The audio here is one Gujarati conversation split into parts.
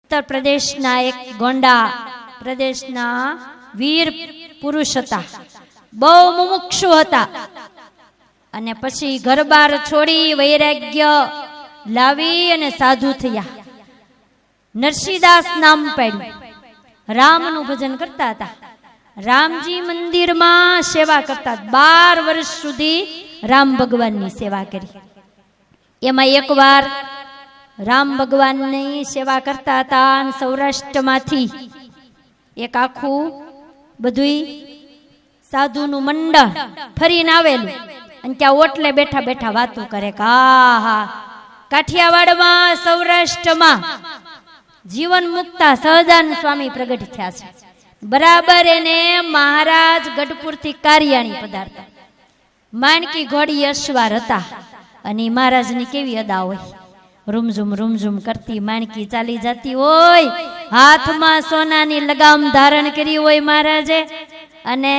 ઉત્તર પ્રદેશના એક ગોંડા પ્રદેશના વીર પુરુષ હતા, બહુ મુમુક્ષુ હતા. અને પછી ઘરબાર છોડી વૈરાગ્ય લાવી અને સાધુ થયા. નરસિંહદાસ નામ પાડ્યું. રામનું ભજન કરતા હતા. રામજી મંદિરમાં સેવા કરતા. 12 વર્ષ સુધી રામ ભગવાનની સેવા કરી. એમાં એકવાર રામ ભગવાનની સેવા કરતા હતા અને સૌરાષ્ટ્રમાંથી એક આખું બધું સાધુનું મંડળ ફરીને આવેલું અને ત્યાં ઓટલે બેઠા બેઠા વાતો કરે કે હા કાઠિયાવાડમાં સૌરાષ્ટ્રમાં જીવન મુક્તા સહજાનંદ સ્વામી પ્રગટ થયા છે. બરાબર એને મહારાજ ગઢપુરથી કારિયાણી પધારતા. માણકી ઘોડી અશ્વાર હતા અને મહારાજની કેવી અદા હોય, રૂમઝુમ કરતી માણકી ચાલી જતી હોય, હાથમાં સોનાની લગામ ધારણ કરી હોય મહારાજે, અને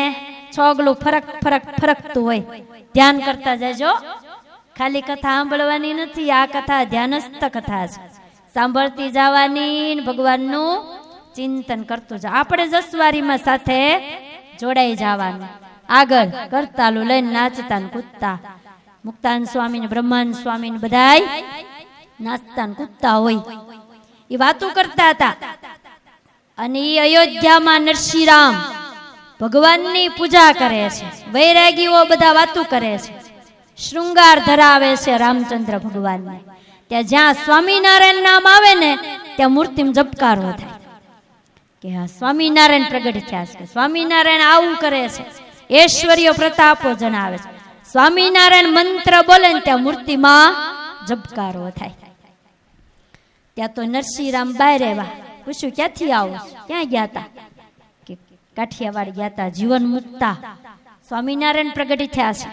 છોગલું ફરકતું હોય. ધ્યાન કરતા જજો, ખાલી કથા સાંભળવાની નથી, આ કથા ધ્યાનસ્થ કથા છે. સાંભળતી જવાની, ભગવાનનું ચિંતન કરતું જ. આપણે જસવારીમાં સાથે જોડાઈ જવાનું. આગળ કરતાલું લઈને નાચતા ને કૂદતા. મુક્તાન સ્વામી ને બ્રહ્માન સ્વામી ને બધાય નાચતા ને કૂદતા હોય. એ વાતો કરતા હતા. અને એ અયોધ્યામાં નરસિંહરામ ભગવાનની પૂજા કરે છે. વૈરાગીઓ બધા વાતો કરે છે. શૃંગાર ધરાવે છે રામચંદ્ર ભગવાનને. ત્યાં જ્યાં સ્વામિનારાયણ નામ આવે ને ત્યાં મૂર્તિમાં જપકારો થાય કે હા સ્વામિનારાયણ પ્રગટ થયા છે. સ્વામિનારાયણ આવું કરે છે, ઐશ્વર્ય પ્રતાપો જણાવે છે. સ્વામિનારાયણ મંત્ર બોલે ને ત્યાં મૂર્તિમાં જપકારો થાય. ત્યાં તો નરસિંહરામ બહાર આવ્યા. પૂછ્યું ક્યાંથી આવો, ક્યાં ગયા હતા? કે કાઠિયાવાડ ગયા હતા, જીવન મુક્તા સ્વામિનારાયણ પ્રગટ થયા છે.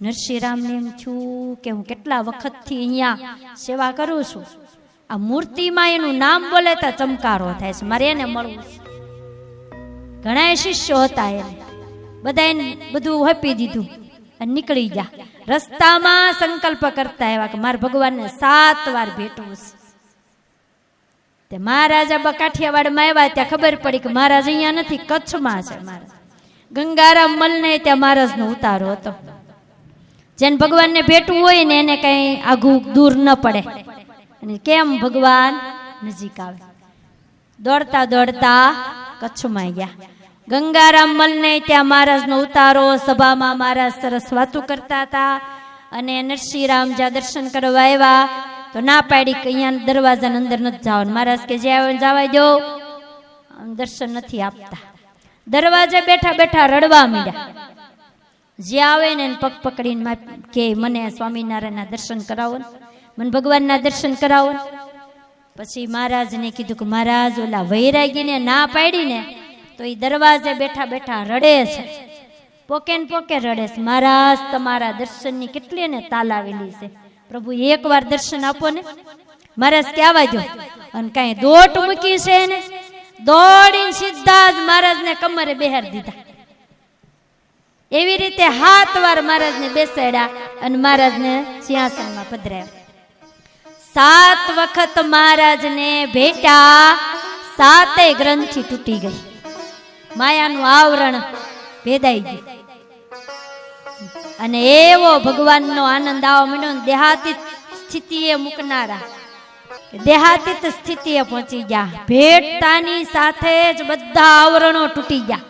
નરસિંહરામને એમ થયું કે હું કેટલા વખતથી અહીંયા સેવા કરું છું, આ મૂર્તિમાં એનું નામ બોલે તો ચમકારો થાય છે, મારે એને મળવું છે. ઘણા શિષ્યો હતા, એને બધા બધું આપી દીધું અને નીકળી ગયા. રસ્તામાં સંકલ્પ કરતા એવા કે મારે ભગવાનને 7 વાર ભેટવું છે. તે મહારાજ કાઠિયાવાડમાં આવ્યા ત્યાં ખબર પડી કે મહારાજ અહીંયા નથી, કચ્છમાં છે મહારાજ. ગંગારામ મલને ત્યાં મહારાજનો ઉતારો હતો. જેને ભગવાનને ભેટવું હોય ને એને કઈ આઘું દૂર ન પડે. અને કેમ ભગવાન નજીક આવે. દોડતા દોડતા કચ્છમાં ગયા. ગંગારામ મલને ત્યાં મહારાજનો ઉતારો. સભામાં મહારાજ સરસ વાતો કરતા હતા. અને નરસિંહરામ જ્યાં દર્શન કરવા આવ્યા તો ના પાડી કે અહીંયા દરવાજાની અંદર નથી જવાનું. મહારાજ કે જે આવે જવા દો, દર્શન નથી આપતા. દરવાજે બેઠા બેઠા રડવા માંડ્યા. જે આવે ને પગ પકડીને કે મને સ્વામિનારાયણના દર્શન કરાવો, મને ભગવાનના દર્શન કરાવો. પછી મહારાજને કીધું કે મહારાજ ઓલા વૈરાગીને ના પાડીને તો એ દરવાજે બેઠા બેઠા રડે છે, પોકે ને પોકે રડે છે. મહારાજ તમારા દર્શનની કેટલી ને તાલાવેલી છે, પ્રભુ એકવાર દર્શન આપો ને. મહારાજ કે આવા જો. અને કઈ દોટ મૂકી છે ને દોડીને સીધા જ મહારાજને કમરે બેહાર દીધા. એવી રીતે 7 વાર મહારાજને બેસાડ્યા અને મહારાજને સિંહાસનમાં પધરાવ્યા. 7 વખત મહારાજને ભેટ્યા. 7 ગ્રંથિ તૂટી ગઈ, માયાનું આવરણ ભેદાઈ ગયું. અને એવો ભગવાનનો આનંદ આવવા માંડ્યો. દેહાતીત સ્થિતિએ મૂકનારા દેહાતીત સ્થિતિએ પહોંચી ગયા. ભેટતાની સાથે જ બધા આવરણો તૂટી ગયા.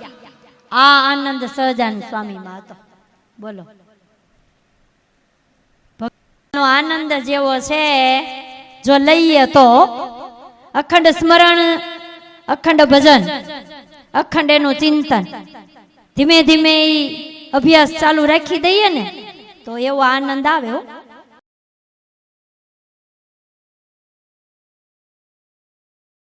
આ આનંદ સહજાનંદ સ્વામીમાં હતો. બોલો, ભગવાનનો આનંદ જેવો છે જો લઈએ તો અખંડ સ્મરણ, અખંડ ભજન, અખંડ એનું ચિંતન, ધીમે ધીમે અભ્યાસ ચાલુ રાખી દઈએ ને તો એવો આનંદ આવે.